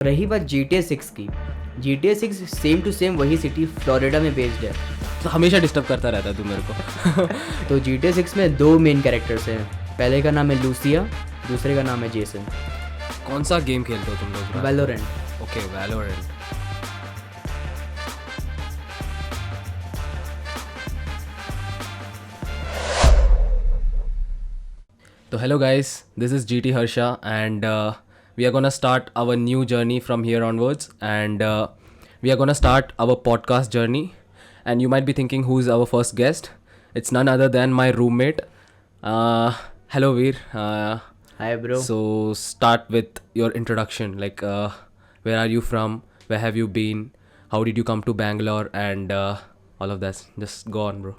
रही बात GTA 6 की, GTA 6 सेम टू सेम वही सिटी फ्लोरिडा में बेस्ड है। तो हमेशा डिस्टर्ब करता रहता है तू मेरे को। तो GTA 6 में 2 मेन कैरेक्टर्स हैं। पहले का नाम है लूसिया, दूसरे का नाम है जेसन। कौन सा गेम खेलते हो तुम लोग? Valorant. Okay, Valorant. So hello guys, this is GT Harsha and we are gonna start our new journey from here onwards and we are gonna start our podcast journey. And you might be thinking who is our first guest. It's none other than my roommate. Hello Veer. Hi bro. So start with your introduction, like where are you from, where have you been, how did you come to Bangalore and all of that. Just go on bro.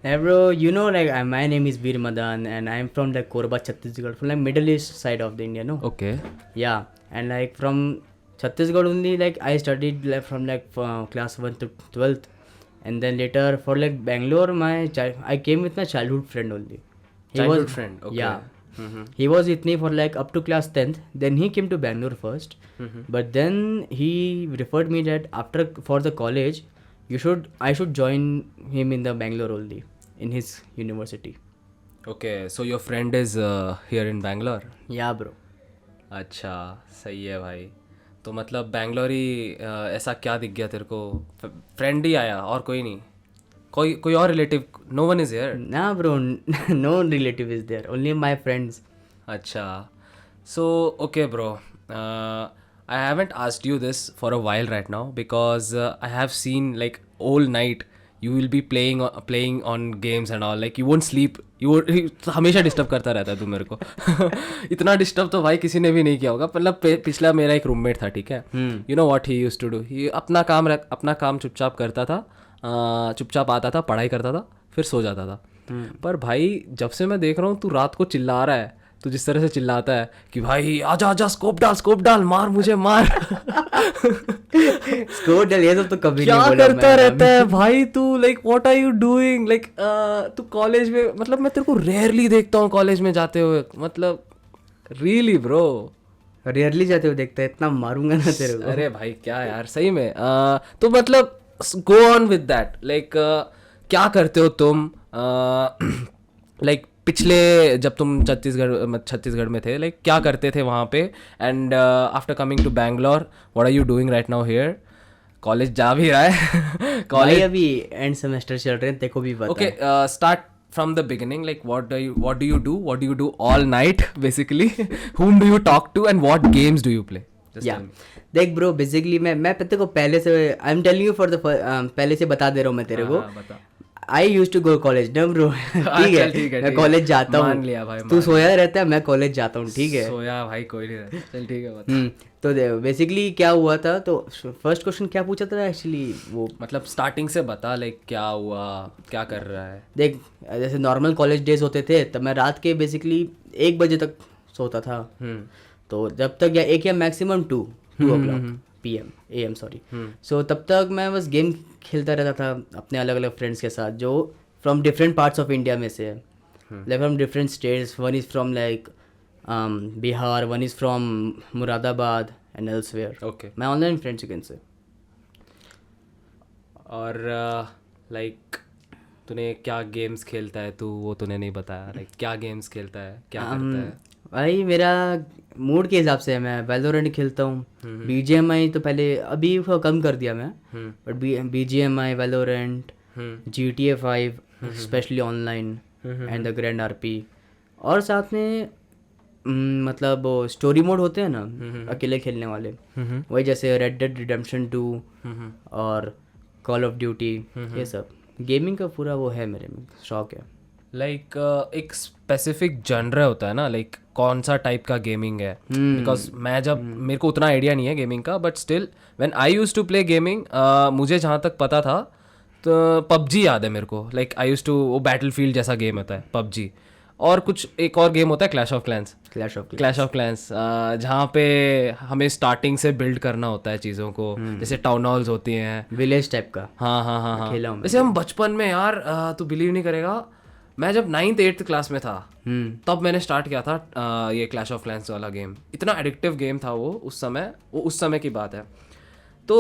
Hey bro, you know like my name is Veer Madan and I'm from like Korba, Chhattisgarh, from like Middle East side of the India, no? Okay. Yeah, and like from Chhattisgarh only, like I studied like from class 1 to 12th, and then later for like Bangalore, I came with my childhood friend only. Childhood friend, okay. Yeah. He was with me for like up to class 10th. Then he came to Bangalore first, but then he referred me that after for the college, I should join him in the Bangalore only in his university. Okay, so your friend is here in Bangalore. Yeah, bro. अच्छा, सही है भाई. तो मतलब बैंगलोर ही ऐसा क्या दिख गया तेरे को? फ्रेंड ही आया और कोई नहीं? कोई और relative? No one is here? Nah, bro. No relative is there. Only my friends. अच्छा, so okay bro, I haven't asked you this for a while right now because I have seen like all night you will be playing on games and all, like you won't sleep, हमेशा disturb करता रहता है तू मेरे को. इतना disturb तो भाई किसी ने भी नहीं किया होगा. मतलब पिछला मेरा एक रूममेट था, ठीक है. You know what he used to do, he अपना काम चुपचाप करता था, चुपचाप आता था, पढ़ाई करता था, फिर सो जाता था. पर भाई जब से मैं देख रहा हूँ तू रात को चिल्ला रहा है, तू जिस तरह से चिल्लाता है कि भाई आजा आजा, स्कोप डाल, मार मुझे मार. Score डल ये सब तो कभी क्या नहीं बोला करता मैं. रहता है भाई तू? Like what are you doing? Like तू कॉलेज में, मतलब मैं तेरे को रेयरली देखता हूँ कॉलेज में जाते हुए. मतलब रियली ब्रो. रेयरली जाते हो देखता है, इतना मारूंगा ना तेरे को. अरे भाई क्या यार, सही में. तो मतलब go on with that. Like क्या करते हो तुम? लाइक पिछले जब तुम छत्तीसगढ़ में थे, लाइक क्या करते थे वहाँ पे? And after coming to Bangalore what are you doing right now here? College जा भी रहा है? भाई कॉलेज अभी एंड सेमेस्टर चल रहे हैं, तेको भी पता ओके. है. Start from the beginning, like what do you do all night basically? Whom do you talk to and what games do you play? Just या tell me. देख ब्रो, बेसिकली मैं तेरे को पहले से I am telling you for the पहले से बता दे रहा हूँ मैं तेरे को. हाँ, बता. आई यूज टू गो कॉलेज ना ब्रो. ठीक है मैं कॉलेज जाता हूँ. मान लिया भाई, तू सोया रहता है, मैं कॉलेज जाता हूँ, ठीक है. सोया भाई कोई नहीं रहता. चल ठीक है बता. तो बेसिकली क्या हुआ था, तो फर्स्ट क्वेश्चन क्या पूछा था एक्चुअली वो. मतलब स्टार्टिंग से बता, लाइक क्या हुआ, क्या कर रहा है? देख जैसे नॉर्मल कॉलेज डेज होते थे तब मैं रात के बेसिकली 1 बजे तक सोता था. तो जब तक या 1 या maximum 2 o'clock PM AM sorry. So तब तक मैं बस गेम खेलता रहता था अपने अलग अलग फ्रेंड्स के साथ, जो from different parts of India में से, like from different states. One is from like Bihar, one is from Moradabad and elsewhere. Okay. मैं online friends you can say. और लाइक तूने क्या गेम्स खेलता है तू, वो तूने नहीं बताया. लाइक क्या गेम्स खेलता है, क्या करता है? भाई मेरा मूड के हिसाब से मैं वैलोरेंट खेलता हूँ. BGMI तो पहले अभी वो कम कर दिया मैं, but BGMI, Valorant, GTA 5 specially online and the grand RP. और साथ में मतलब वो स्टोरी मोड होते हैं ना अकेले खेलने वाले, वही जैसे रेड डेड रिडेम्पशन 2 और कॉल ऑफ ड्यूटी. ये सब गेमिंग का पूरा वो है, मेरे में शौक है. लाइक एक स्पेसिफिक जनर होता है ना, लाइक कौन सा टाइप का गेमिंग है? बिकॉज मैं जब मेरे को उतना आइडिया नहीं है गेमिंग का, but still when I used to play gaming, मुझे जहाँ तक पता था तो PUBG याद है मेरे को. लाइक आई यूज्ड टू, वो बैटलफील्ड जैसा गेम होता है PUBG. और कुछ एक और गेम होता है क्लैश ऑफ क्लैंस, जहाँ पे हमें स्टार्टिंग से बिल्ड करना होता है चीज़ों को. जैसे टाउन हॉल्स होती हैं, विलेज टाइप का. हाँ. खेला हूँ मैं. जैसे हम बचपन में यार, तू बिलीव नहीं करेगा, मैं जब 9th-8th क्लास में था हम्म। तब मैंने स्टार्ट किया था ये क्लैश ऑफ क्लैंस वाला गेम। इतना एडिक्टिव गेम था वो उस समय की बात है। तो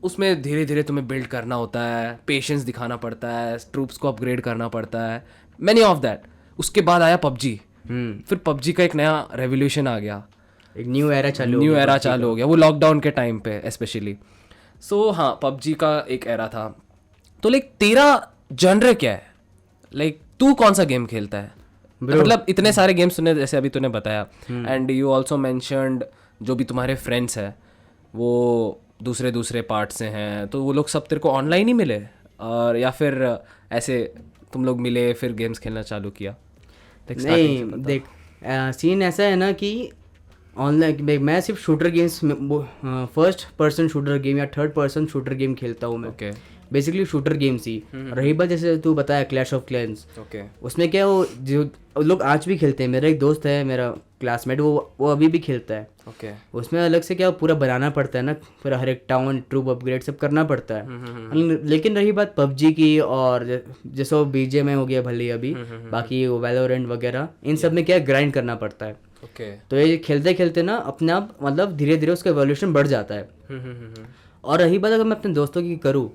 उसमें धीरे धीरे तुम्हें बिल्ड करना होता है, पेशेंस दिखाना पड़ता है, ट्रूप्स को अपग्रेड करना पड़ता है, मैनी ऑफ दैट। उसके बाद आया पबजी। फिर पबजी का एक नया रेवोल्यूशन आ गया, एक न्यू एरा चालू न्यू एरा चालू हो गया, वो लॉकडाउन के टाइम पे स्पेशली। सो हाँ, पबजी का एक एरा था। तो लाइक तेरा जॉनर क्या है? लाइक तू कौन सा गेम खेलता है? मतलब इतने सारे गेम्स तूने जैसे अभी तूने बताया, एंड यू ऑल्सो मैंशनड जो भी तुम्हारे फ्रेंड्स हैं वो दूसरे दूसरे पार्ट से हैं, तो वो लोग सब तेरे को ऑनलाइन ही मिले और या फिर ऐसे तुम लोग मिले फिर गेम्स खेलना चालू किया? नहीं देख, सीन ऐसा है ना कि ऑनलाइन मैं सिर्फ shooter games, first person shooter game या थर्ड पर्सन शूटर गेम खेलता हूँ मैं। ओके बेसिकली शूटर गेम्स ही। रही बात जैसे तू बताया क्लैश ऑफ क्लैंस, ओके उसमें क्या वो जो लोग आज भी खेलते हैं। मेरा एक दोस्त है, मेरा क्लासमेट, वो अभी भी खेलता है। ओके उसमें अलग से क्या पूरा बनाना पड़ता है ना, फिर हर एक टाउन ट्रूप अपग्रेड सब करना पड़ता है। लेकिन रही बात पबजी की, और जैसे वो BGMI हो गया भले ही अभी, बाकी वो वैलोरेंट वगैरह, इन सब में क्या ग्राइंड करना पड़ता है। ओके तो ये खेलते खेलते ना अपने आप मतलब धीरे धीरे उसका एवोल्यूशन बढ़ जाता है। और रही बात अगर मैं अपने दोस्तों की करूँ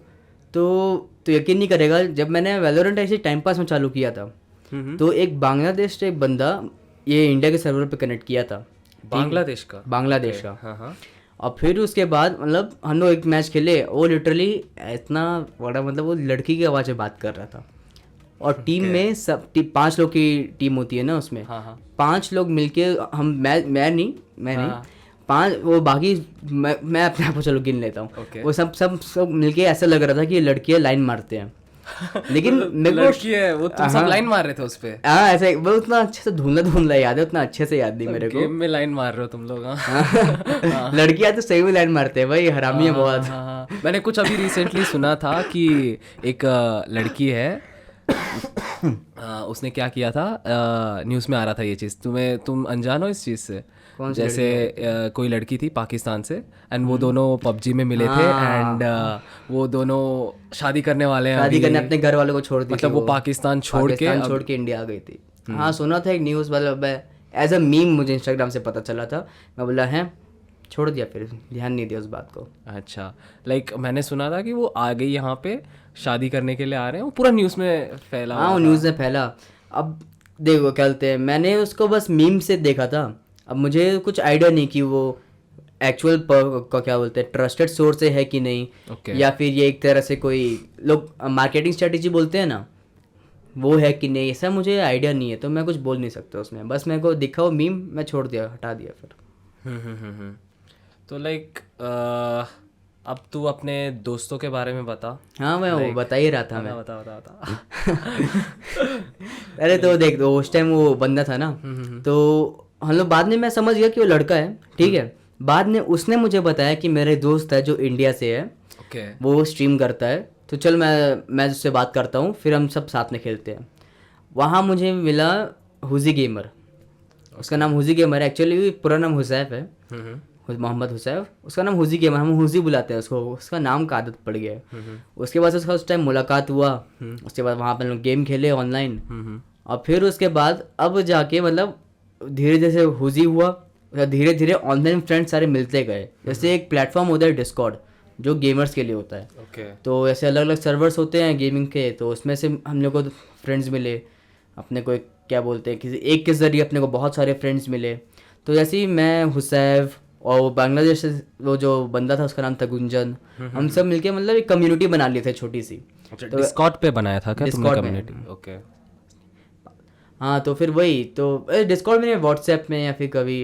तो यकीन नहीं करेगा, जब मैंने वैलोरेंट ऐसे टाइम पास में चालू किया था तो एक बांग्लादेश से एक बंदा ये इंडिया के सर्वर पे कनेक्ट किया था। बांग्लादेश का? बांग्लादेश का। हाँ हाँ और फिर उसके बाद मतलब हम लोग एक मैच खेले, वो लिटरली इतना बड़ा, मतलब वो लड़की की आवाज़ में बात कर रहा था। और टीम में सब 5 लोग की टीम होती है ना, उसमें हाँ हाँ 5 लोग मिलके हम मैं नहीं 5 वो बाकी मैं अपने आप को चलो गिन लेता हूँ। Okay. वो सब मिलके ऐसा लग रहा था कि ये लड़कियाँ लाइन मारते हैं। लेकिन मेरे को लड़की है वो, तुम सब हाँ। लाइन मार रहे थे उस पे? हाँ ऐसे वो उतना अच्छे से धुंधला याद है, उतना अच्छे से याद नहीं मेरे को। गेम में लाइन मार रहे हो तुम लोग? हाँ लड़कियां तो सही में लाइन मारते हैं भाई, हरामी है बहुत। हाँ। मैंने कुछ अभी रिसेंटली सुना था कि एक लड़की है, उसने क्या किया था, न्यूज़ में आ रहा था ये चीज़। तुम अनजान हो इस चीज़ से? जैसे कोई लड़की थी पाकिस्तान से, एंड वो दोनों पबजी में मिले थे, एंड वो दोनों शादी करने वाले हैं शादी अभी। करने अपने घर वालों को छोड़ दी, मतलब वो पाकिस्तान छोड़ के इंडिया आ गई थी। हाँ सुना था एक न्यूज़, मतलब एज अ मीम मुझे इंस्टाग्राम से पता चला था। मैं बोला है, छोड़ दिया, फिर ध्यान नहीं दिया उस बात को। अच्छा, लाइक मैंने सुना था कि वो आ गई यहाँ पे शादी करने के लिए आ रहे हैं, वो पूरा न्यूज़ में फैला हाँ हुआ वो था। न्यूज़ में फैला। अब देखो क्या बोलते हैं, मैंने उसको बस मीम से देखा था। अब मुझे कुछ आइडिया नहीं कि वो एक्चुअल क्या बोलते हैं ट्रस्टेड सोर्स से है कि नहीं, Okay. या फिर ये एक तरह से कोई लोग मार्केटिंग स्ट्रेटेजी बोलते हैं ना, वो है कि नहीं, ऐसा मुझे आइडिया नहीं है। तो मैं कुछ बोल नहीं सकता उसमें, बस मेरे को दिखा वो मीम, मैं छोड़ दिया, हटा दिया फिर। तो लाइक अब तू अपने दोस्तों के बारे में बता। हाँ मैं वो बता ही रहा था मैं। बता बता बता अरे तो देख, तो उस टाइम वो बंदा था ना, तो हम लोग बाद में मैं समझ गया कि वो लड़का है, ठीक है। बाद में उसने मुझे बताया कि मेरे दोस्त है जो इंडिया से है, ओके वो स्ट्रीम करता है, तो चल मैं उससे बात करता हूँ, फिर हम सब साथ में खेलते हैं। वहाँ मुझे मिला हुजी गेमर, उसका नाम हुजी गेमर है, एक्चुअली पूरा नाम हुसैफ है, मोहम्मद हुसैफ। उसका नाम हुजी गेमर, हम हुजी बुलाते हैं उसको, उसका नाम का आदत पड़ गया है। उसके बाद उसका उस टाइम मुलाकात हुआ, उसके बाद वहाँ पर लोग गेम खेले ऑनलाइन, और फिर उसके बाद अब जाके मतलब धीरे धीरे से हुजी हुआ, धीरे धीरे ऑनलाइन फ्रेंड्स सारे मिलते गए। जैसे एक प्लेटफॉर्म होता है डिस्कॉर्ड, जो गेमर्स के लिए होता है। ओके तो ऐसे अलग अलग सर्वर्स होते हैं गेमिंग के, तो उसमें से हम लोग को फ्रेंड्स मिले। अपने को क्या बोलते हैं, किसी एक के ज़रिए अपने को बहुत सारे फ्रेंड्स मिले। तो जैसे ही मैं, हुसैफ, और वो बांग्लादेश से वो जो बंदा था उसका नाम था गुंजन, हम सब मिलके मतलब एक कम्युनिटी बना लिए थे छोटी सी। तो डिस्कॉर्ड पे बनाया था क्या तुमने Discord में। कम्युनिटी? ओके हाँ तो फिर वही तो डिस्कॉर्ड में, व्हाट्सएप में, या फिर कभी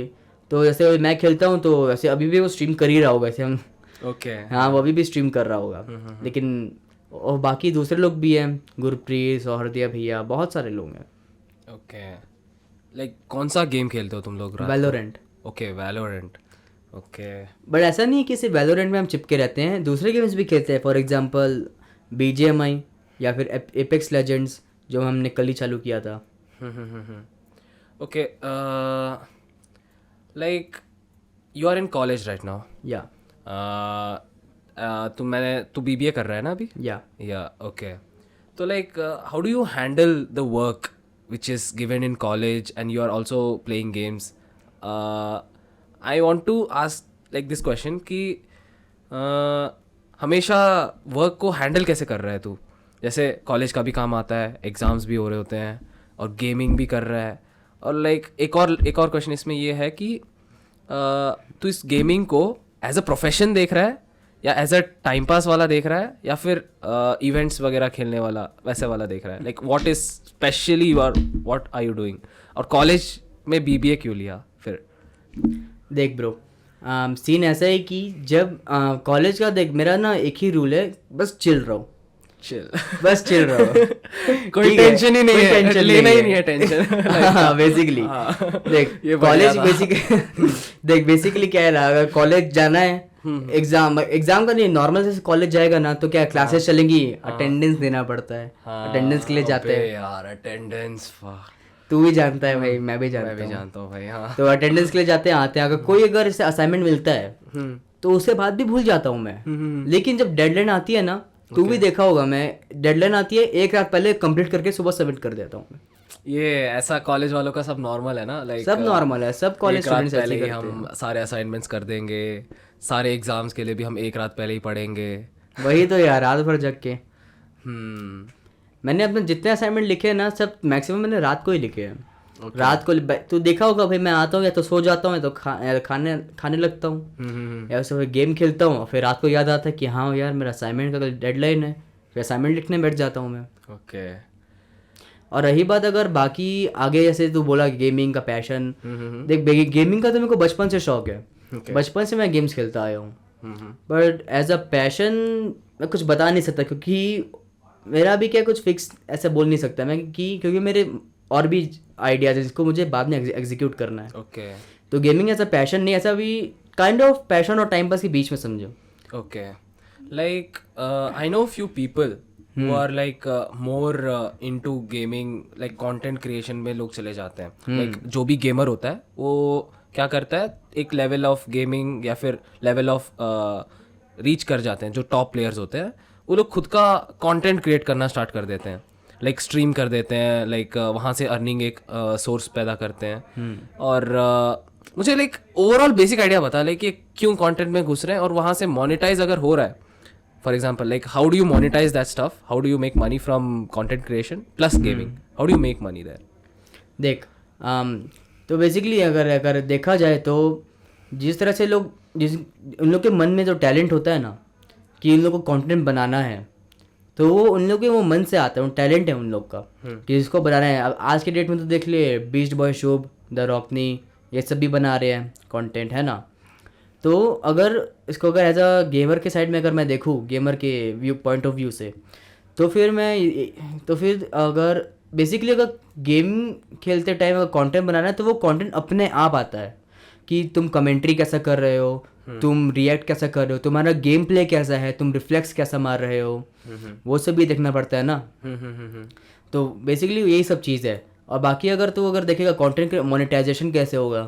तो जैसे मैं खेलता हूँ तो वैसे अभी भी वो स्ट्रीम कर ही रहा होगा ऐसे हम। ओके हाँ वो अभी भी स्ट्रीम कर रहा होगा। लेकिन और बाकी दूसरे लोग भी हैं, गुरप्रीत, सौहरदिया भैया, बहुत सारे लोग हैं। ओके लाइक कौन सा गेम खेलते हो तुम लोग? Valorant. Okay Valorant. Okay but ऐसा नहीं है कि सिर्फ वैलोरेंट में हम चिपके रहते हैं, दूसरे गेम्स भी खेलते हैं। फॉर एग्जांपल BGMI या फिर एपेक्स लेजेंड्स, जो हमने कल ही चालू किया था। Okay like you are in college right now? या तू BBA कर रहा है ना अभी? या या ओके। तो like how do you handle the work which is given in college and you are also playing games? I want to ask like this question कि हमेशा वर्क को हैंडल कैसे कर रहा है तू? जैसे कॉलेज का भी काम आता है, एग्ज़ाम्स भी हो रहे होते हैं और गेमिंग भी कर रहा है, और लाइक एक और क्वेश्चन इसमें ये है कि तू इस गेमिंग को एज अ प्रोफेशन देख रहा है या एज अ टाइम पास वाला देख रहा है या फिर इवेंट्स वगैरह खेलने वाला वैसे वाला देख रहा है? Like what is specially you are what are you doing? और कॉलेज में बीबीए क्यों लिया फिर? देख ब्रो, सीन ऐसा है कि जब कॉलेज का, देख मेरा ना एक ही रूल है, बस चिल रहो, चिल बस चिल रहो। कोई ठीक है, टेंशन ही नहीं कोई है, टेंशन लेना नहीं ही है। नहीं है टेंशन। हाँ बेसिकली देख ये बढ़िया कॉलेज था। देख बेसिकली क्या है ना, अगर कॉलेज जाना है, एग्जाम का नहीं, नॉर्मल से कॉलेज जाएगा ना तो क्या क्लासेस चलेंगी, अटेंडेंस देना पड़ता है, अटेंडेंस के लिए जाते अबे हैं। यार अटेंडेंस, तू भी जानता है भाई, मैं भी जानता मैं भी हूँ। जानता हूँ भाई। हाँ तो अटेंडेंस के लिए जाते हैं, आते हैं, अगर कोई अगर इससे असाइनमेंट मिलता है तो उसके बाद भी भूल जाता हूँ मैं। लेकिन जब डेडलाइन आती है ना, तू भी देखा होगा, मैं डेडलाइन आती है एक रात पहले कंप्लीट करके सुबह सबमिट कर देता हूँ मैं। ये ऐसा कॉलेज वालों का सब नॉर्मल है ना, लाइक सब नॉर्मल है, सब कॉलेज स्टूडेंट्स ऐसे पहले ही ही करते हैं। हम सारे असाइनमेंट्स कर देंगे, सारे एग्जाम्स के लिए भी हम एक रात पहले ही पढ़ेंगे। वही तो यार, रात भर जग के हम्म मैंने अपने जितने असाइनमेंट लिखे हैं ना, सब मैक्सिमम मैंने रात को ही लिखे हैं। रात को तू देखा होगा भाई, मैं आता हूँ या तो सो जाता हूँ या तो खाने लगता हूँ, या फिर गेम खेलता हूँ, फिर रात को याद आता है कि हाँ यार मेरा असाइनमेंट का डेडलाइन है, फिर असाइनमेंट लिखने बैठ जाता हूँ मैं। ओके। और रही बात अगर बाकी आगे, जैसे तू बोला गेमिंग का पैशन, देख गेमिंग का तो मेरे को बचपन से शौक है, बचपन से मैं गेम्स खेलता आया हूँ, बट एज अ पैशन मैं कुछ बता नहीं सकता, क्योंकि मेरा भी क्या कुछ फिक्स ऐसा बोल नहीं सकता मैं, क्योंकि मेरे और भी आइडियाज है जिसको मुझे बाद में एग्जीक्यूट करना है। ओके तो गेमिंग ऐसा पैशन नहीं, ऐसा भी काइंड ऑफ पैशन और टाइम पास के बीच में समझो। Okay. Like I know few people who are like more into gaming, like content creation में लोग चले जाते हैं। लाइक जो भी गेमर होता है वो क्या करता है, एक लेवल ऑफ गेमिंग या फिर लेवल ऑफ रीच कर जाते हैं। जो टॉप प्लेयर्स होते हैं वो लोग खुद का कंटेंट क्रिएट करना स्टार्ट कर देते हैं, लाइक स्ट्रीम कर देते हैं, लाइक वहाँ से अर्निंग एक सोर्स पैदा करते हैं। और मुझे लाइक ओवरऑल बेसिक आइडिया बता, लाइक कि क्यों कंटेंट में घुस रहे हैं और वहाँ से मोनेटाइज अगर हो रहा है, for example, like how do you monetize that stuff? How do you make money from content creation plus gaming? How do you make money there? देख तो बेसिकली अगर देखा जाए तो जिस तरह से लोग उन लोग के मन में जो टैलेंट होता है ना, कि उन लोग को कंटेंट बनाना है, तो वो उन लोग के वो मन से आता है, वो टैलेंट है उन लोग का कि इसको बनाना है। अब आज के डेट में तो देख लिए बीस्ट बॉय शुभ, द रॉकनी, ये सब भी बना रहे हैं कंटेंट, है ना। तो अगर इसको अगर एज अ गेमर के साइड में अगर मैं देखूँ, गेमर के व्यू पॉइंट ऑफ व्यू से, तो फिर अगर बेसिकली अगर गेम खेलते टाइम अगर कंटेंट बनाना है तो वो कंटेंट अपने आप आता है, कि तुम कमेंट्री कैसा कर रहे हो, तुम रिएक्ट कैसा कर रहे हो, तुम्हारा गेम प्ले कैसा है, तुम रिफ्लेक्स कैसा मार रहे हो, वो सब भी देखना पड़ता है ना। तो बेसिकली यही सब चीज़ है। और बाकी अगर देखेगा कंटेंट मोनेटाइजेशन कैसे होगा,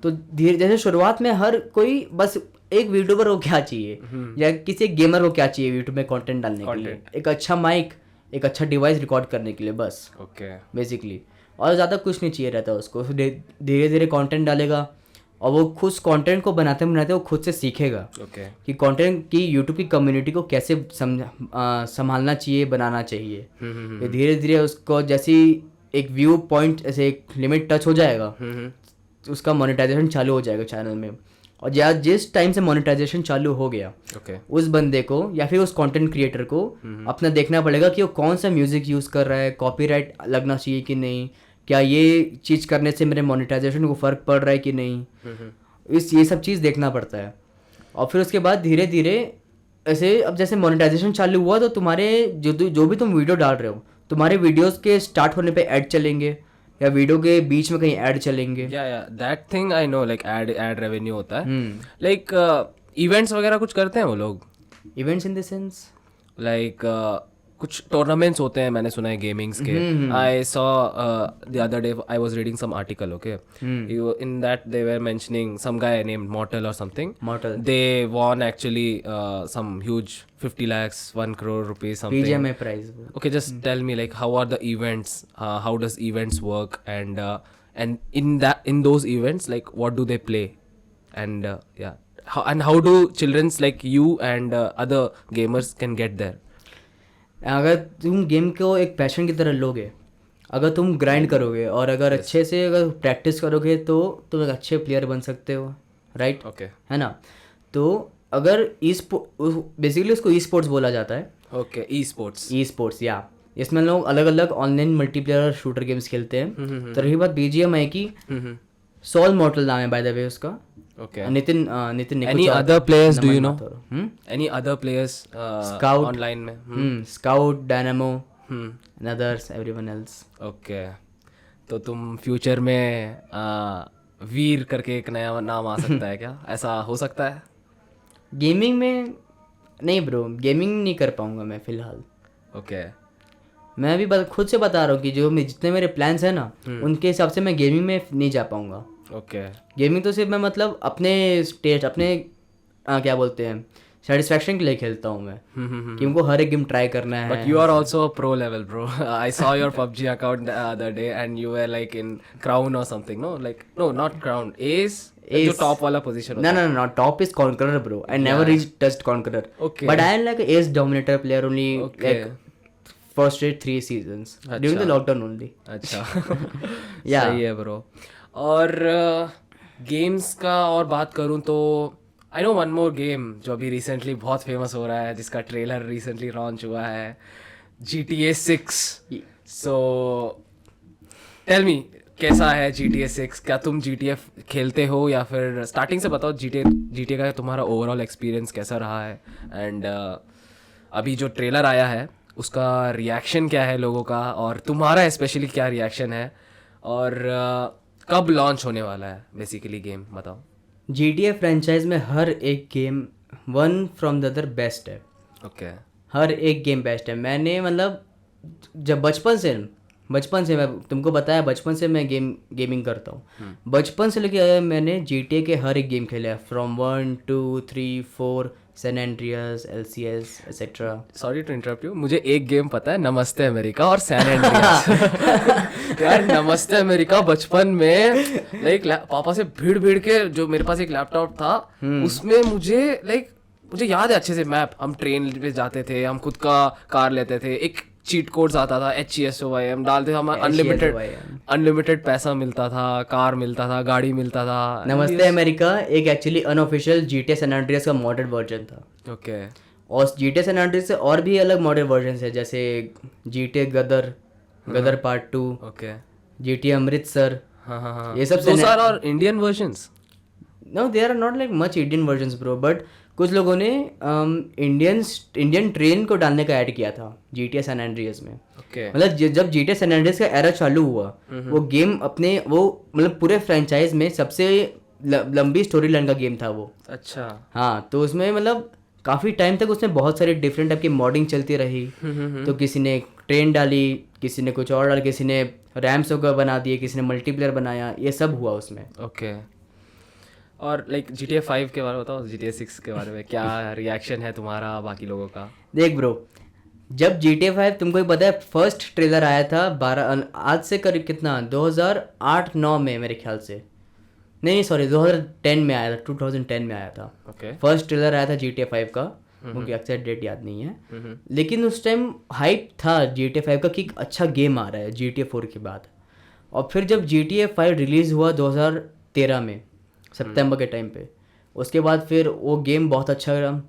तो धीरे जैसे शुरुआत में हर कोई बस एक यूट्यूबर को क्या चाहिए या किसी एक गेमर को क्या चाहिए यूट्यूब में कंटेंट डालने के लिए, एक अच्छा माइक, एक अच्छा डिवाइस रिकॉर्ड करने के लिए, बस ओके बेसिकली, और ज़्यादा कुछ नहीं चाहिए रहता उसको। धीरे धीरे कंटेंट डालेगा और वो खुद कंटेंट को बनाते बनाते वो खुद से सीखेगा ओके कि कंटेंट की यूट्यूब की कम्युनिटी को कैसे संभालना चाहिए, बनाना चाहिए। ये धीरे धीरे उसको जैसी एक व्यू पॉइंट, ऐसे एक लिमिट टच हो जाएगा, तो उसका मोनेटाइजेशन चालू हो जाएगा चैनल में। और जिस टाइम से मोनेटाइजेशन चालू हो गया, उस बंदे को या फिर उस कंटेंट क्रिएटर को अपना देखना पड़ेगा कि वो कौन सा म्यूजिक यूज़ कर रहा है, कॉपीराइट लगना चाहिए कि नहीं, क्या ये चीज़ करने से मेरे मोनेटाइजेशन को फ़र्क पड़ रहा है कि नहीं, ये सब चीज़ देखना पड़ता है। और फिर उसके बाद धीरे धीरे ऐसे, अब जैसे मोनेटाइजेशन चालू हुआ तो तुम्हारे जो भी तुम वीडियो डाल रहे हो, तुम्हारे वीडियोस के स्टार्ट होने पे ऐड चलेंगे या वीडियो के बीच में कहीं ऐड चलेंगे। या that thing I know, like add revenue होता है। लाइक इवेंट्स वगैरह कुछ करते हैं वो लोग? Events in the sense like कुछ टूर्नामेंट्स होते हैं, मैंने सुना है गेमिंग्स के. I saw the other day I was reading some article, okay, in that they were mentioning some guy named Mortal or something. Mortal. They won actually some huge 50 lakhs, 1 crore rupees something. BGMI prize. Okay, just tell me like how are the events? How does events work? And in those events, like what do they play? And yeah, how do childrens like you and other gamers can get there? अगर तुम game को एक passion की तरह लोगे, अगर तुम grind करोगे और अगर अच्छे से अगर प्रैक्टिस करोगे तो तुम एक अच्छे प्लेयर बन सकते हो, राइट? Okay. है ना? तो अगर बेसिकली उसको ई स्पोर्ट्स बोला जाता है. Okay, e-sports. ई स्पोर्ट्स, या इसमें लोग अलग अलग ऑनलाइन मल्टीप्लेयर शूटर गेम्स खेलते हैं. तो रही बात BGMI की, सॉल मॉर्टल नाम है बाय द वे उसका. Okay. नितिन ने Any कुछ और other players do you know? Hmm? Any other players Scout. online में? Scout, dynamo and others, everyone else. Okay, तो तुम फ्यूचर में वीर करके एक नया नाम आ सकता है क्या? ऐसा हो सकता है? गेमिंग में नहीं ब्रो, गेमिंग नहीं कर पाऊंगा मैं फिलहाल. ओके. मैं अभी खुद से बता रहा हूँ कि जितने मेरे प्लान्स हैं ना, उनके हिसाब से मैं गेमिंग में नहीं जा पाऊंगा. ओके. गेमिंग तो सिर्फ मैं मतलब अपने स्टेज, अपने क्या बोलते हैं, सेटिस्फैक्शन के लिए खेलता हूँ मैं, कि उनको हर एक गेम ट्राई करना है. But you are also a pro level, bro. I saw your PUBG account the other day and you were like in crown or something, no? Like, no, not crown, ace. जो top वाला position No, no, no, top is conqueror, bro. I never reached touched conqueror. Okay. But I am like ace dominator player only, Okay. like first 3 seasons during the lockdown only. अच्छा. Yeah. सही है bro. और games का और बात करूँ तो I know one more game जो अभी रिसेंटली बहुत फेमस हो रहा है, जिसका ट्रेलर रिसेंटली लॉन्च हुआ है, GTA 6. सो टेल मी, कैसा है GTA 6? क्या तुम GTA खेलते हो, या फिर स्टार्टिंग से बताओ GTA का तुम्हारा ओवरऑल एक्सपीरियंस कैसा रहा है? एंड अभी जो ट्रेलर आया है उसका रिएक्शन क्या है लोगों का, और तुम्हारा स्पेशली क्या रिएक्शन है, और कब लॉन्च होने वाला है बेसिकली गेम, बताओ. GTA फ्रेंचाइज में हर एक game one from the other best है. ओके. हर एक गेम बेस्ट है. मैंने मतलब जब बचपन से मैं तुमको बताया, बचपन से मैं गेमिंग करता हूँ. बचपन से लेके आया मैंने GTA के हर एक गेम खेला है, from 1, 2, 3, 4, San Andreas, LCS etcetera. Sorry to interrupt you, मुझे एक गेम पता है, नमस्ते अमेरिका और सैन एंड्रियास. यार नमस्ते अमेरिका बचपन में लाइक पापा से भीड़ के, जो मेरे पास एक लैपटॉप था उसमें मुझे याद है अच्छे से मैप. हम ट्रेन पे जाते थे, हम खुद का कार लेते थे, एक चीट कोड्स आता था HESOYM डालते, हम अनलिमिटेड पैसा मिलता था, कार मिलता था, गाड़ी मिलता था. नमस्ते अमेरिका एक actually unofficial GTA San Andreas का मॉडर्न वर्जन था. ओके. और GTA सैन एंड्रियास से और भी अलग मॉडर्न वर्जन है, जैसे GTA Gadar part 2, okay. GTA Amritsar. हाँ. ये सब Those are our Indian versions. No there are not like much Indian versions bro, but कुछ लोगों ने इंडियन ट्रेन को डालने का ऐड किया था GTA सैन एंड्रियास में. ओके. मतलब जब GTA सैन एंड्रियास का एरा चालू हुआ, वो गेम अपने वो मतलब पूरे फ्रेंचाइज में सबसे लंबी स्टोरी लाइन का गेम था वो. अच्छा. हाँ, तो उसमें मतलब काफ़ी टाइम तक उसमें बहुत सारी डिफरेंट टाइप की मॉडिंग चलती रही. तो किसी ने ट्रेन डाली, किसी ने कुछ और डाला, किसी ने रैम्स वगैरह बना दिए, किसी ने मल्टीप्लेयर बनाया, ये सब हुआ उसमें. ओके. और लाइक GTA 5 के बारे में बताओ, GTA 6 के बारे में क्या रिएक्शन है तुम्हारा, बाकी लोगों का? देख ब्रो, जब GTA 5 तुमको ही पता है फर्स्ट ट्रेलर आया था 12 आज से करीब कितना 2008-9 में मेरे ख्याल से, नहीं सॉरी 2010 में आया था, 2010 में आया था. ओके. फर्स्ट ट्रेलर आया था GTA 5 का, मुझे एक्चुअली डेट याद नहीं है, लेकिन उस टाइम हाइप था GTA 5 का कि एक अच्छा गेम आ रहा है GTA 4 के बाद. और फिर जब GTA 5 रिलीज़ हुआ 2013 में सितंबर के टाइम पे, उसके बाद फिर वो गेम बहुत अच्छा रहा.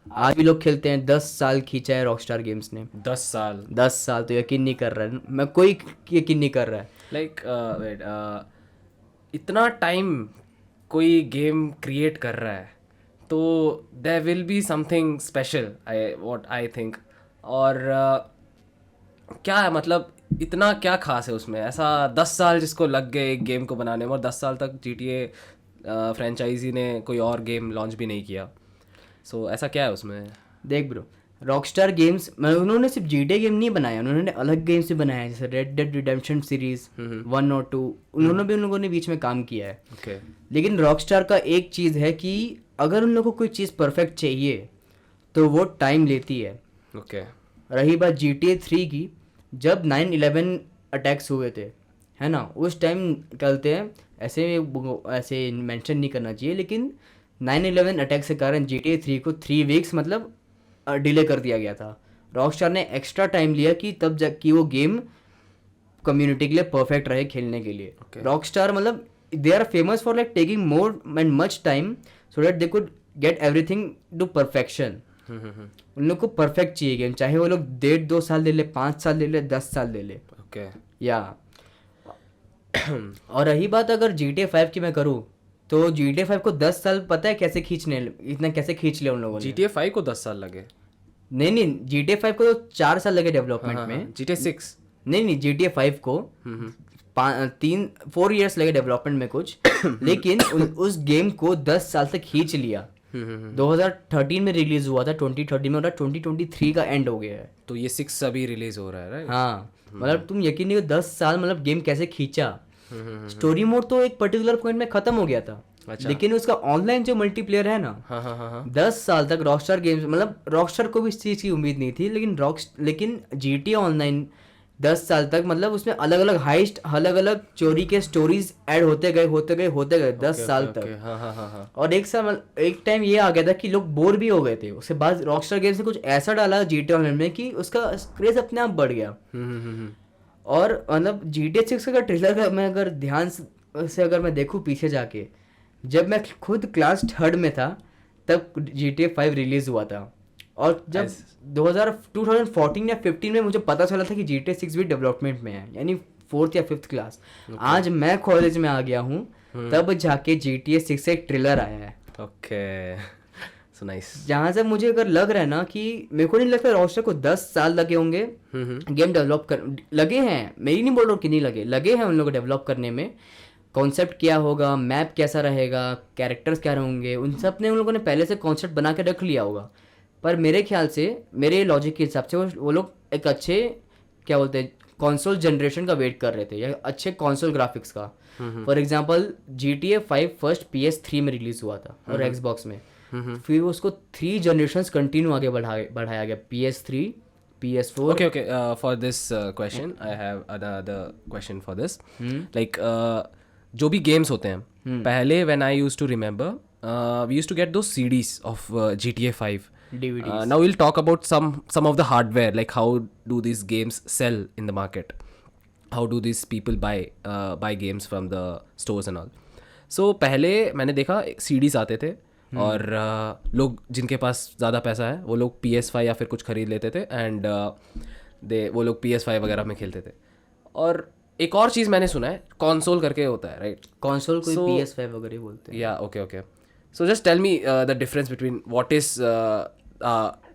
आज भी लोग खेलते हैं. 10 साल खींचा है रॉकस्टार गेम्स ने. 10 साल. 10 साल तो यकीन नहीं कर रहा है मैं, कोई यकीन नहीं कर रहा है. लाइक वेट, इतना टाइम कोई गेम क्रिएट कर रहा है तो there will be something special, I think. और क्या है मतलब इतना क्या खास है उसमें, ऐसा 10 साल जिसको लग गए एक गेम को बनाने में, और 10 साल तक GTA फ्रेंचाइजी ने कोई और गेम लॉन्च भी नहीं किया. सो ऐसा क्या है उसमें? देख ब्रो, रॉकस्टार गेम्स उन्होंने सिर्फ GTA गेम नहीं बनाया, उन्होंने अलग गेम्स भी बनाया जैसे रेड डेड रिडेम्पशन सीरीज 1 और 2, उन्होंने भी उन लोगों ने बीच में काम किया है। ओके लेकिन रॉकस्टार का एक चीज़ है कि अगर उन लोगों को कोई चीज़ परफेक्ट चाहिए तो वो टाइम लेती है। ओके रही बात GTA 3 की, जब 9/11 अटैक्स हुए थे, है ना, उस टाइम कहते हैं ऐसे मेंशन नहीं करना चाहिए, लेकिन 9/11 अटैक के कारण GTA 3 को 3 वीक्स मतलब डिले कर दिया गया था। रॉकस्टार ने एक्स्ट्रा टाइम लिया कि तब जब कि वो गेम कम्युनिटी के लिए परफेक्ट रहे खेलने के लिए। रॉकस्टार मतलब they are famous for like taking more and much time so that they could get everything to perfection. उन लोग को परफेक्ट चाहिए गेम, चाहे वो लोग 1.5-2 साल ले ले, 5 साल ले ले, 10 साल ले ले। ओके या और रही बात अगर GTA 5 की मैं करूँ तो GTA 5 को 10 साल पता है कैसे खींचने, इतना कैसे खींच लिया उन लोगों ने। GTA 5 को 10 साल लगे? नहीं GTA 5 को तो 4 साल लगे डेवलपमेंट में। GTA 6 नहीं GTA 5 को 4 इयर्स लगे डेवलपमेंट में कुछ लेकिन उस गेम को 10 साल तक खींच लिया। 2013 में रिलीज हुआ था, 2013 में, और 2023 का एंड हो गया है। तो ये 6 अभी रिलीज हो रहा है, राइट? हाँ मतलब तुम यकीन नहीं, 10 साल मतलब गेम कैसे खींचा। स्टोरी मोड तो एक पर्टिकुलर पॉइंट में खत्म हो गया था। अच्छा। लेकिन उसका ऑनलाइन जो मल्टीप्लेयर है ना, हाँ 10 साल तक रॉकस्टार गेम्स, मतलब रॉकस्टार को भी इस चीज़ की उम्मीद नहीं थी, लेकिन GTA ऑनलाइन 10 साल तक, मतलब उसमें अलग अलग हाइस्ट, अलग अलग चोरी के स्टोरीज ऐड होते गए 10 साल तक। हाँ और एक टाइम ये आ गया था कि लोग बोर भी हो गए थे। उसके बाद रॉकस्टार गेम्स ने कुछ ऐसा डाला GTA ऑनलाइन में कि उसका क्रेज अपने आप बढ़ गया। और मतलब GTA 6 का ट्रेलर का मैं अगर ध्यान से अगर मैं देखूँ पीछे जाके, जब मैं खुद क्लास 3rd में था तब GTA 5 रिलीज हुआ था। और जब 2014 या 15 में मुझे पता चला था कि GTA 6 भी डेवलपमेंट में है, यानी 4th या 5th क्लास। आज मैं कॉलेज में आ गया हूँ तब जाके GTA 6 से एक ट्रेलर आया है। Okay so nice. जहाँ से मुझे अगर लग रहा है ना कि मेरे को नहीं लगता रॉकस्टार को 10 साल लगे होंगे गेम डेवलप कर, लगे हैं, मेरी नहीं बोल रहा हूँ कि नहीं लगे हैं उन लोगों को डेवलप करने में। कॉन्सेप्ट क्या होगा, मैप कैसा रहेगा, कैरेक्टर्स क्या रहेंगे, उन सब ने उन लोगों ने पहले से कॉन्सेप्ट बना के रख लिया होगा। पर मेरे ख्याल से, मेरे लॉजिक के हिसाब से वो लोग एक अच्छे क्या बोलते हैं कंसोल जनरेशन का वेट कर रहे थे, या अच्छे कंसोल ग्राफिक्स का। For example GTA 5 first PS3 में रिलीज हुआ था और Xbox में, फिर उसको 3 जनरेशंस कंटिन्यू आगे बढ़ाया गया, PS3, PS4। Okay, for this question I have another question for this. Like जो भी गेम्स होते हैं, पहले when I used to remember we used to get those CDs of GTA 5. DVDs. Now we'll talk about some of the hardware, like how do these games sell in the market, how do these people buy games from the stores and all. So पहले मैंने देखा CDs आते थे और लोग जिनके पास ज़्यादा पैसा है वो लोग PS5 या फिर कुछ खरीद लेते थे एंड वो लोग PS5 वगैरह में खेलते थे। और एक और चीज़ मैंने सुना है, कंसोल करके होता है, राइट? कंसोल कोई PS5 वगैरह बोलते हैं। Yeah okay so just tell me the difference between what is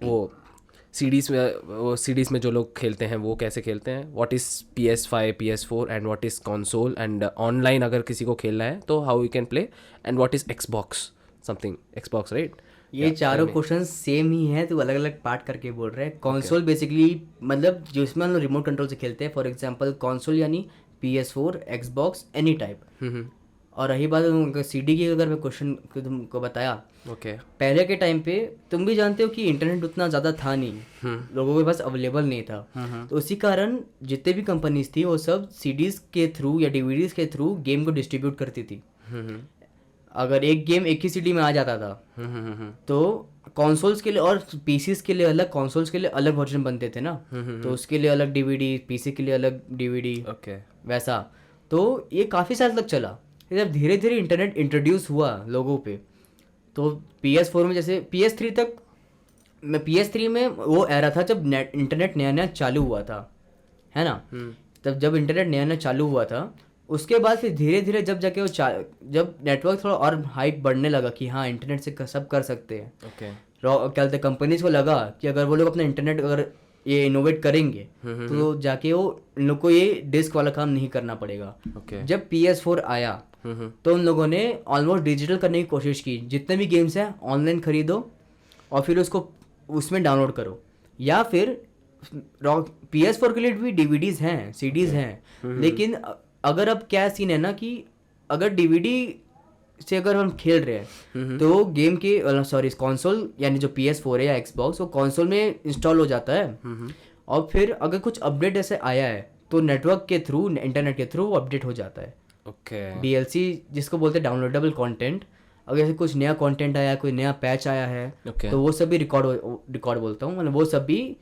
वो सीडीज़ में जो लोग खेलते हैं वो कैसे खेलते हैं, what is PS5 PS4 and what is console, and online अगर किसी को खेलना है तो how you can play, and what is Xbox, right? ये चारों क्वेश्चन सेम ही है, तो अलग अलग पार्ट करके बोल रहे हैं। कंसोल बेसिकली मतलब जो इसमें हम लोग रिमोट कंट्रोल से खेलते हैं, फॉर एग्जांपल कंसोल यानी PS4, Xbox, एनी टाइप। और रही बात CD की, अगर मैं क्वेश्चन तुमको बताया, पहले के टाइम पे तुम भी जानते हो कि इंटरनेट उतना ज़्यादा था नहीं, लोगों के पास अवेलेबल नहीं था, तो उसी कारण जितने भी कंपनीज थी वो सब CDs के थ्रू या DVDs के थ्रू गेम को डिस्ट्रीब्यूट करती थी। अगर एक गेम एक ही CD में आ जाता था तो कंसोल्स के लिए और PCs के लिए अलग, कंसोल्स के लिए अलग वर्जन बनते थे ना, तो उसके लिए अलग DVD, PC के लिए अलग DVD, वैसा। तो ये काफ़ी साल तक चला। जब धीरे धीरे इंटरनेट इंट्रोड्यूस हुआ लोगों पे, तो PS4 में जैसे PS3 में वो एरा था जब इंटरनेट नया नया चालू हुआ था, है ना। तब जब इंटरनेट नया नया चालू हुआ था, उसके बाद फिर धीरे धीरे जब जाके वो जब नेटवर्क थोड़ा और हाइप बढ़ने लगा कि हाँ इंटरनेट से सब कर सकते हैं, क्या बोलते हैं कंपनीज को लगा कि अगर वो लोग अपना इंटरनेट अगर ये इनोवेट करेंगे तो जाके वो इन लोग को ये डिस्क वाला काम नहीं करना पड़ेगा। जब PS4 आया तो उन लोगों ने ऑलमोस्ट डिजिटल करने की कोशिश की, जितने भी गेम्स हैं ऑनलाइन खरीदो और फिर उसको उसमें डाउनलोड करो। या फिर PS4 के लिए भी DVDs हैं, CDs हैं, लेकिन अगर अब क्या सीन है ना कि अगर DVD से अगर हम खेल रहे हैं तो गेम के सॉरी कंसोल यानी जो PS4 है या Xbox वो कंसोल में इंस्टॉल हो जाता है, और फिर अगर कुछ अपडेट ऐसे आया है तो नेटवर्क के थ्रू, इंटरनेट के थ्रू वो अपडेट हो जाता है। ओके DLC जिसको बोलते हैं डाउनलोडेबल कंटेंट, अगर ऐसे कुछ नया कंटेंट आया है, कोई नया पैच आया है Okay. तो वो सब भी रिकॉर्ड बोलता हूँ, मतलब वो सब भी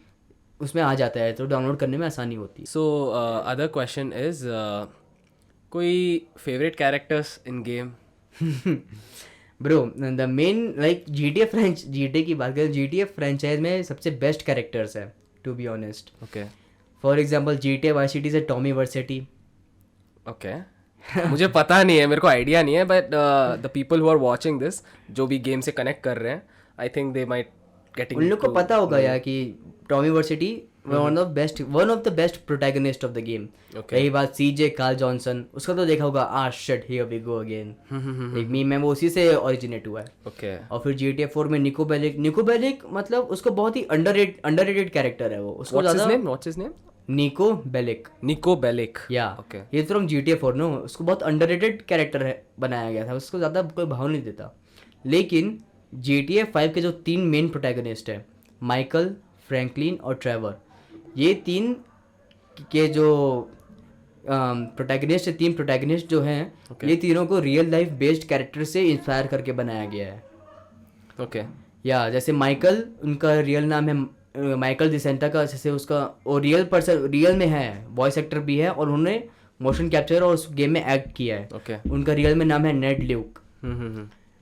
उसमें आ जाता है, तो डाउनलोड करने में आसानी होती है। सो अदर क्वेश्चन इज कोई favourite characters in game? Bro the main like GTA की बात करें, GTA फ्रेंचाइज में सबसे बेस्ट कैरेक्टर्स है to be honest. Okay for example GTA Vice City से टॉमी वर्सेटी। ओके मुझे पता नहीं है, मेरे को आइडिया नहीं है, but the people who are watching this जो भी गेम से कनेक्ट कर रहे हैं, I think they might getting उन लोग को पता होगा यार कि Tommy Vercetti one of the best protagonist of the game. रही बात CJ कार्ल जॉनसन, उसका तो देखा होगा, shit here we go again, एक मीम है, वो उसी से ओरिजिनेट हुआ है। ओके और फिर GTA 4 में निको बेलिक मतलब उसको बहुत ही अंडररेटेड कैरेक्टर है वो, उसको व्हाट्स हिज नेम? निको बेलिक या Okay. ये तो हम GTA 4 नो, उसको बहुत अंडररेटेड कैरेक्टर है बनाया गया था, उसको ज़्यादा कोई भाव नहीं देता। लेकिन GTA 5 के जो 3 मेन प्रोटैगनिस्ट है, माइकल, फ्रैंकलिन और ट्रेवर, ये 3 के जो तीन प्रोटैगनिस्ट जो हैं, ये तीनों को रियल लाइफ बेस्ड कैरेक्टर से इंस्पायर करके बनाया गया है। ओके या जैसे माइकल, उनका रियल नाम है माइकल डिसेंटा का, जैसे उसका वो रियल में है, वॉइस एक्टर भी है, और उन्होंने मोशन कैप्चर और उस गेम में एक्ट किया है। ओके उनका रियल में नाम है नेड ल्यूक।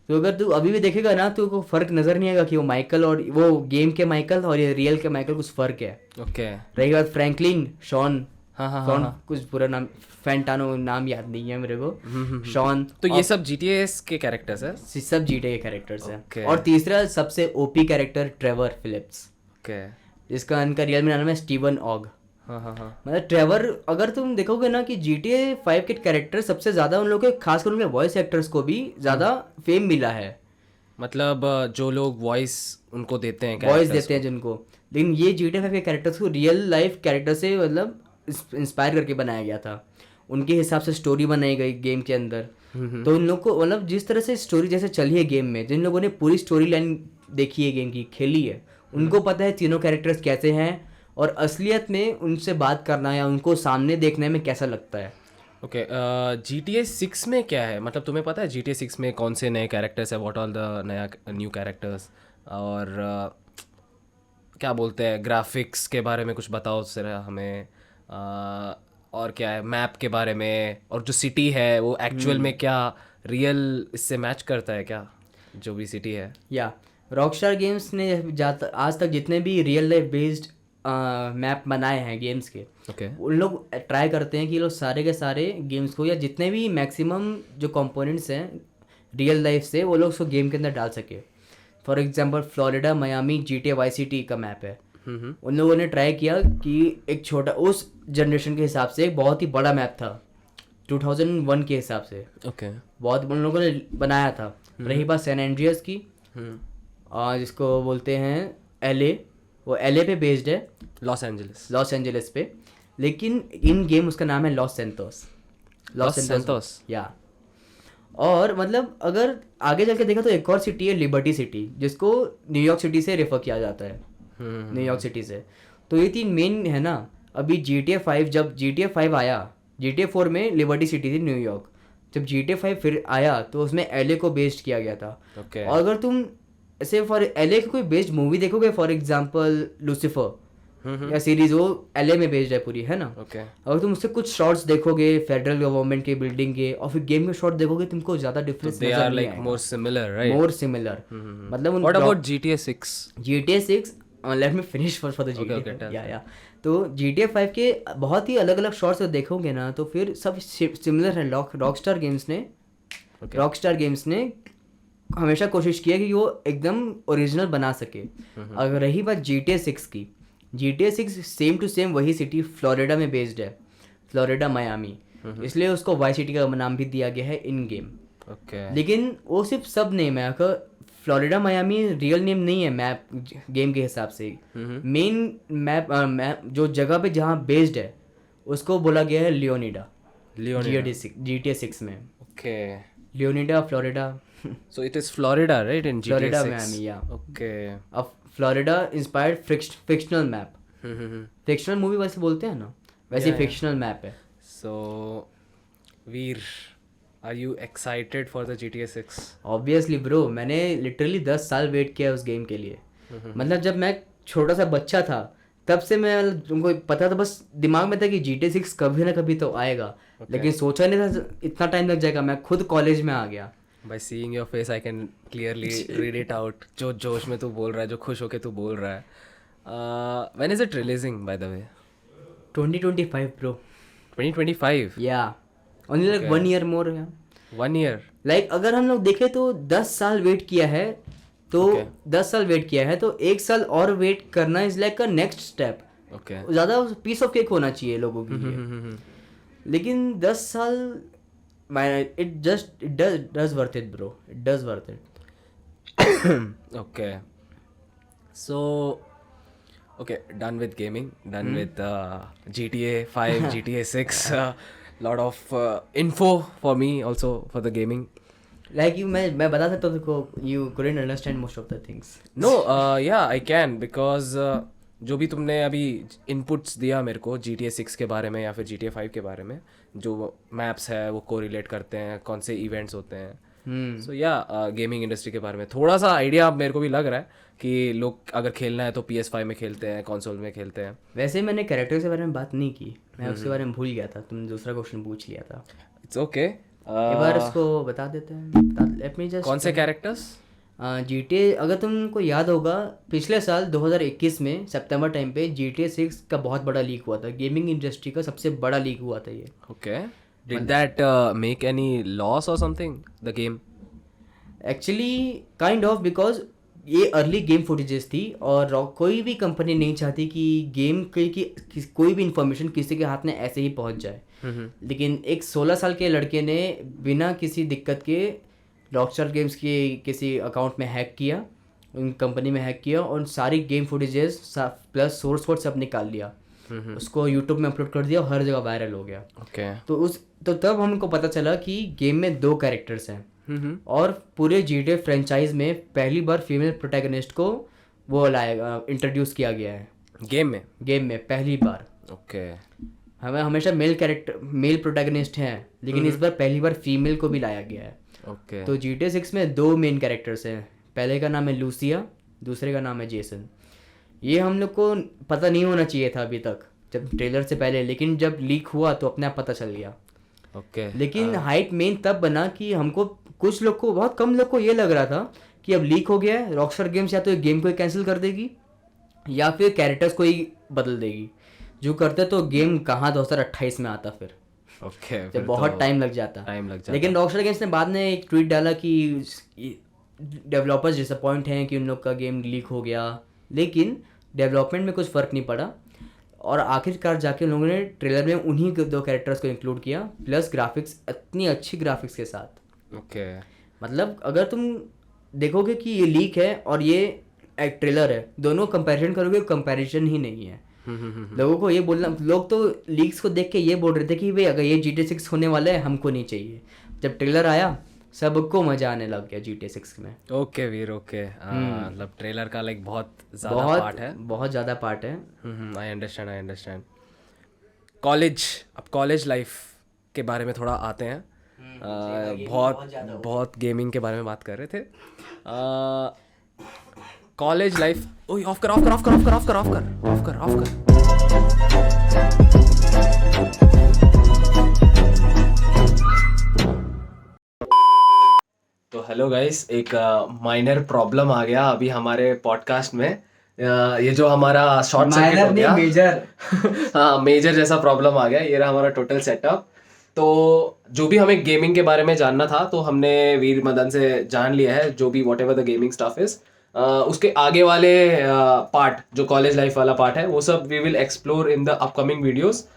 तो अगर तू अभी भी देखेगा ना तो को फर्क नजर नहीं आएगा कि वो माइकल और वो गेम के माइकल और ये रियल के माइकल कुछ फर्क है। ओके रही बात फ्रैंकलिन, शॉन, हाँ कुछ पूरा नाम फैंटानो नाम याद नहीं है मेरे को, शॉन, तो ये सब GTA के कैरेक्टर्स है? सब GTA के कैरेक्टर्स Okay. हैं। और तीसरा सबसे OP character Trevor Philips, okay जिसका इनका रियल में नाम है स्टीवन ऑग। हाँ मतलब ट्रेवर, अगर तुम देखोगे ना कि GTA 5 के कैरेक्टर सबसे ज्यादा उन लोगों के, खासकर उनके वॉइस एक्टर्स को भी ज्यादा फेम मिला है, मतलब जो लोग वॉइस उनको देते हैं, वॉइस देते हैं जिनको। लेकिन ये GTA 5 के कैरेक्टर्स को रियल लाइफ कैरेक्टर से मतलब इंस्पायर करके बनाया गया था, उनके हिसाब से स्टोरी बनाई गई गेम के अंदर। तो उन लोग को मतलब जिस तरह से स्टोरी जैसे चली है गेम में, जिन लोगों ने पूरी स्टोरी लाइन देखी है गेम की, खेली है, उनको पता है तीनों कैरेक्टर्स कैसे हैं और असलियत में उनसे बात करना या उनको सामने देखने में कैसा लगता है। ओके GTA 6 में क्या है, मतलब तुम्हें पता है GTA 6 में कौन से नए कैरेक्टर्स है, what all the new characters, और क्या बोलते हैं ग्राफिक्स के बारे में कुछ बताओ जरा हमें, और क्या है मैप के बारे में, और जो सिटी है वो एक्चुअल में क्या रियल इससे मैच करता है क्या, जो भी सिटी है? या रॉकस्टार गेम्स ने आज तक जितने भी रियल लाइफ बेस्ड मैप बनाए हैं गेम्स के, ओके उन लोग ट्राई करते हैं कि लोग सारे के सारे गेम्स को या जितने भी मैक्सिमम जो कंपोनेंट्स हैं रियल लाइफ से वो लोग उसको गेम के अंदर डाल सके। For example Florida Miami GTA Vice City का मैप है, उन लोगों ने ट्राई किया कि एक छोटा, उस जनरेशन के हिसाब से एक बहुत ही बड़ा मैप था 2001 के हिसाब से, ओके बहुत उन लोगों ने बनाया था। रही बात सैन एंड्रियास की, जिसको बोलते हैं LA, वो LA पे बेस्ड है, लॉस एंजलिस पे, लेकिन इन गेम उसका नाम है लॉस सेंटोस या। और मतलब अगर आगे चल के देखा तो एक और सिटी है लिबर्टी सिटी, जिसको न्यूयॉर्क सिटी से रेफर किया जाता है, न्यूयॉर्क सिटी से। तो ये 3 मेन है ना। अभी GTA 5, जब GTA 5 आया, GTA 4 में लिबर्टी सिटी थी न्यूयॉर्क, जब GTA 5 फिर आया तो उसमें LA को बेस्ड किया गया था। ओके और अगर तुम ऐसे फॉर LA की कोई बेस्ड मूवी देखोगे, फॉर एग्जांपल लूसीफर या सीरीज, वो LA में बेस्ड है पूरी, है ना। ओके अगर तुम उससे कुछ शॉट्स देखोगे फेडरल गवर्नमेंट के बिल्डिंग के, और फिर गेम में शॉट देखोगे, तुमको ज्यादा डिफरेंस दे नजर आर नहीं लाइक आएगा। More similar, right? More similar, मतलब what about GTA 6? GTA 6, let me finish for the Okay, GTA या तो GTA 5 के बहुत ही अलग अलग शॉट्स देखोगे ना तो फिर सब सिमिलर है। रॉकस्टार गेम्स ने हमेशा कोशिश की है कि वो एकदम ओरिजिनल बना सके। अगर रही बात GTA 6 की, GTA 6 सेम टू सेम वही सिटी फ्लोरिडा में बेस्ड है, फ्लोरिडा मायामी, इसलिए उसको वाई सिटी का नाम भी दिया गया है इन गेम। ओके लेकिन वो सिर्फ सब नेम है, अगर फ्लोरिडा मायामी रियल नेम नहीं है मैप गेम के हिसाब से। मेन मैप जो जगह पे जहाँ बेस्ड है उसको बोला गया है लियोनिडा। GTA 6 में okay, Leonida Florida. So it is Florida right in GTA 6? Florida Miami या। ओके। अब Florida inspired fictional map. Fictional movie वैसे बोलते हैं ना, वैसे फिक्शनल मैप है। So Veer, are you excited for the GTA 6? Obviously bro, मैंने लिटरली 10 साल वेट किया उस गेम के लिए। मतलब जब मैं छोटा सा बच्चा था तब से मैं, तुमको पता था, बस दिमाग में था कि GTA 6 कभी ना कभी तो आएगा। लेकिन सोचा नहीं था इतना टाइम लग जाएगा। मैं खुद कॉलेज में आ गया। By seeing your face, I can clearly read it out. जो जोश में तू बोल रहा है, जो खुश होके तू बोल रहा है. When is it releasing, by the way? 2025 bro. 2025? Yeah. Only like 1 year more. Yeah. 1 year? Like अगर हम लोग देखें तो 10 साल वेट किया है तो 10 साल वेट किया है तो 1 साल और वेट करना is like a next step. Okay. ज़्यादा पीस ऑफ केक होना चाहिए लोगों के लिए। लेकिन 10 साल it does worth it bro. It does worth it. Okay. So, okay, done with gaming, done with GTA 5, GTA 6. Lot of info for me also for the gaming. Like you, मैं बता सकता हूँ देखो, you couldn't understand most of the things. No, yeah, I can because जो भी तुमने अभी inputs दिया मेरे को GTA 6 के बारे में या फिर GTA 5 के बारे में, जो मैप्स है वो कोरिलेट करते हैं, कौन से इवेंट्स होते हैं, सो या गेमिंग इंडस्ट्री के बारे में थोड़ा सा आइडिया मेरे को भी लग रहा है कि लोग अगर खेलना है तो PS5 में खेलते हैं, कंसोल में खेलते हैं। वैसे मैंने कैरेक्टर के बारे में बात नहीं की, मैं उसके बारे में भूल गया था। तुमने दूसरा क्वेश्चन पूछ लिया था। इट्स ओके, एक बार उसको बता देते हैं। लेट मी जस्ट, कौन से कैरेक्टर्स? GTA, अगर तुमको याद होगा पिछले साल 2021 में सितंबर टाइम पे GTA 6 का बहुत बड़ा लीक हुआ था। गेमिंग इंडस्ट्री का सबसे बड़ा लीक हुआ था ये। Okay, did that make any loss और something the game? Actually kind of, because ये अर्ली गेम फुटेजेस थी और कोई भी कंपनी नहीं चाहती कि गेम की कोई भी इंफॉर्मेशन किसी के हाथ में ऐसे ही पहुंच जाए। लेकिन एक 16 साल के लड़के ने बिना किसी दिक्कत के रॉकस्टार गेम्स के किसी अकाउंट में हैक किया, उन कंपनी में हैक किया और सारी game footages plus source code सब निकाल लिया, उसको यूट्यूब में अपलोड कर दिया और हर जगह वायरल हो गया। तो तब हमको पता चला कि गेम में 2 कैरेक्टर्स हैं और पूरे GTA फ्रेंचाइज में पहली बार फीमेल प्रोटैगनिस्ट को वो लाएगा, इंट्रोड्यूस किया गया है गेम में पहली बार। ओके, हमें हमेशा मेल प्रोटैगनिस्ट हैं, लेकिन इस बार पहली बार फीमेल को भी लाया गया है। ओके, तो GTA 6 में 2 मेन कैरेक्टर्स हैं। पहले का नाम है लूसिया, दूसरे का नाम है जेसन। ये हम लोग को पता नहीं होना चाहिए था अभी तक जब ट्रेलर से पहले, लेकिन जब लीक हुआ तो अपने आप पता चल गया। ओके, लेकिन हाइप मेन तब बना कि हमको, कुछ लोग को, बहुत कम लोग को ये लग रहा था कि अब लीक हो गया है, रॉकस्टार गेम्स या तो गेम को ही कैंसिल कर देगी या फिर कैरेक्टर्स को ही बदल देगी। जो करते तो गेम कहाँ 2028 में आता फिर। ओके, जब बहुत टाइम लग जाता। लेकिन रॉकस्टार गेम्स ने बाद में एक ट्वीट डाला कि डेवलपर्स डिसअपॉइंट हैं कि उन लोग का गेम लीक हो गया, लेकिन डेवलपमेंट में कुछ फ़र्क नहीं पड़ा और आखिरकार जाके उन लोगों ने ट्रेलर में उन्हीं 2 कैरेक्टर्स को इंक्लूड किया, प्लस ग्राफिक्स, इतनी अच्छी ग्राफिक्स के साथ। ओके, मतलब अगर तुम देखोगे कि ये लीक है और ये एक ट्रेलर है, दोनों कंपैरिजन करोगे, कंपैरिजन ही नहीं है। लोगों को ये बोलना, लोग तो लीक्स को देख के ये बोल रहे थे कि भाई अगर ये GTA 6 होने वाला है हमको नहीं चाहिए। जब ट्रेलर आया सबको मजा आने लग गया GTA 6 में। ओके वीर, ओके, मतलब ट्रेलर का लाइक बहुत ज़्यादा पार्ट है, बहुत ज़्यादा पार्ट है। I understand. अब कॉलेज लाइफ के बारे में थोड़ा आते हैं। बहुत गेमिंग के बारे में बात कर रहे थे। कॉलेज लाइफ, ओए ऑफ कर। तो हेलो गाइस, एक माइनर प्रॉब्लम आ गया अभी हमारे पॉडकास्ट में। ये जो हमारा शॉर्ट सर्किट हो गया, मेजर हाँ, मेजर जैसा प्रॉब्लम आ गया। ये रहा हमारा टोटल सेटअप। तो जो भी हमें गेमिंग के बारे में जानना था तो हमने वीर मदन से जान लिया है, जो भी what ever the gaming stuff is. उसके आगे वाले पार्ट, जो कॉलेज लाइफ वाला पार्ट है, वो सब we will explore in the upcoming videos.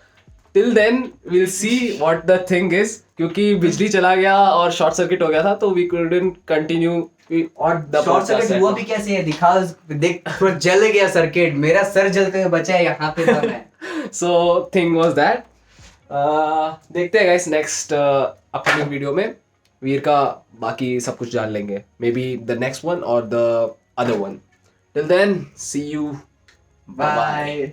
Till then will see what the thing is, क्योंकि बिजली चला गया और शॉर्ट सर्किट हो गया था, तो वी कुडंट कंटिन्यू और द शॉर्ट सर्किट हुआ भी कैसे है दिखा, देख पूरा जल गया सर्किट, मेरा सर जलते हुए बचा है यहाँ पे तो मैं। So thing was that. देखते हैं गाइस नेक्स्ट अपकमिंग वीडियो में वीर का बाकी सब कुछ जान लेंगे, maybe the next one और the other one. Till then see you, bye bye.